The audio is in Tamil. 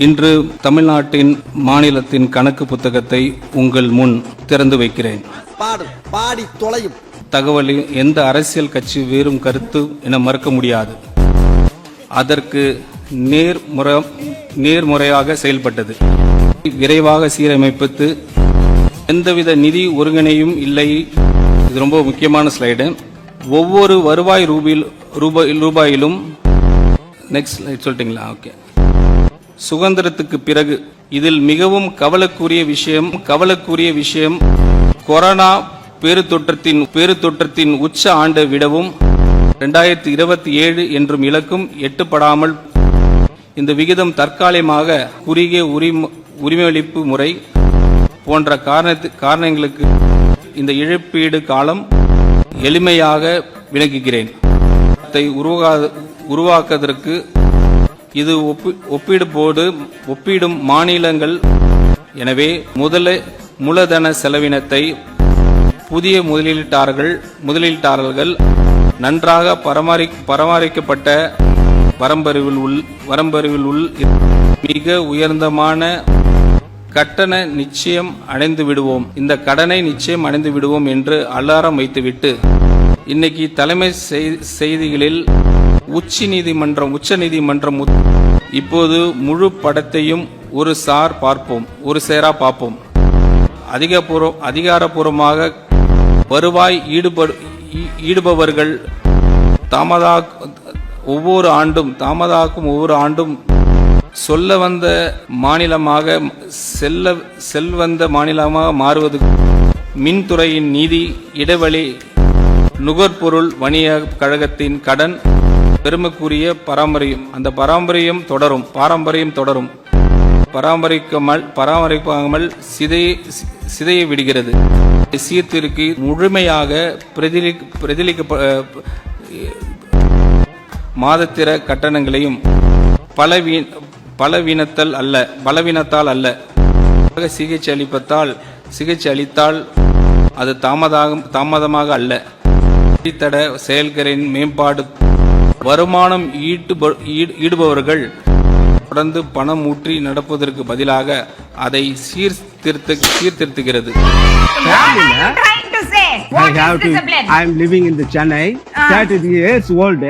இன்று தமிழ்நாட்டின் மாநிலத்தின் கணக்கு புத்தகத்தை உங்கள் முன் திறந்து வைக்கிறேன். பாடி தொலையும் தகவலில் எந்த அரசியல் கட்சி வேறும் கருத்து என மறுக்க முடியாது. அதற்கு நேர்முறையாக செயல்பட்டது. விரைவாக சீரமைப்பது, எந்தவித நிதி ஒருங்கிணையும் இல்லை. இது ரொம்ப முக்கியமான ஸ்லைடு. ஒவ்வொரு வருவாய் ரூபாயிலும் நெக்ஸ்ட் ஸ்லைட் சொல்லிட்டீங்களா? ஓகே. சுதந்திரத்துக்கு பிறகு இதில் மிகவும் கவலைக்குரிய விஷயம் கொரோனா பெருந்தொற்றத்தின் உச்ச ஆண்டை விடவும் 2027 என்றும் இலக்கும் எட்டப்படாமல் இந்த விகிதம் தற்காலிகமாக குறுகிய உரிமையளிப்பு முறை போன்ற காரணங்களுக்கு இந்த இழப்பீடு காலம் எளிமையாக விளக்குகிறேன். உருவாக்குவதற்கு இது ஒப்பிடும் மாநிலங்கள். எனவே மூலதன செலவினத்தை புதிய முதலீட்டாளர்கள் நன்றாக பராமரிக்கப்பட்ட வரம்பறிவில் மிக உயர்ந்தமான கட்டண நிச்சயம் அடைந்து விடுவோம். இந்த கடனை நிச்சயம் அடைந்து விடுவோம் என்று அலாரம் வைத்துவிட்டு இன்னைக்கு தலைமை செய்திகளில் உச்ச நீதிமன்றம் இப்போது முழு படத்தையும் ஒரு சேரா பார்ப்போம். அதிகாரப்பூர்வமாக வருவாய் ஈடுபவர்கள் ஒவ்வொரு ஆண்டும் சொல்ல வந்த மாநிலமாக செல்வந்த மாநிலமாக மாறுவது மின்துறையின் நிதி இடைவெளி நுகர்பொருள் வணிக கழகத்தின் கடன் பெருமைக்குரிய அந்த பாரம்பரியம் தொடரும். பராமரிக்காமல் சிதைய விடுகிறது. சீர்திருத்தி முழுமையாக மாதத்திர கட்டணங்களையும் பலவீனத்தால் அல்ல சிகிச்சை அளித்தால் அது தாமதமாக அல்ல. அடித்தட செயல்களின் மேம்பாடு வருமானம் ஈடுபவர்கள் தொடர்ந்து பணம் ஊற்றி நடப்பதற்கு பதிலாக அதை சீர்திருத்துகிறது. I am living in the Chennai, 30 years old.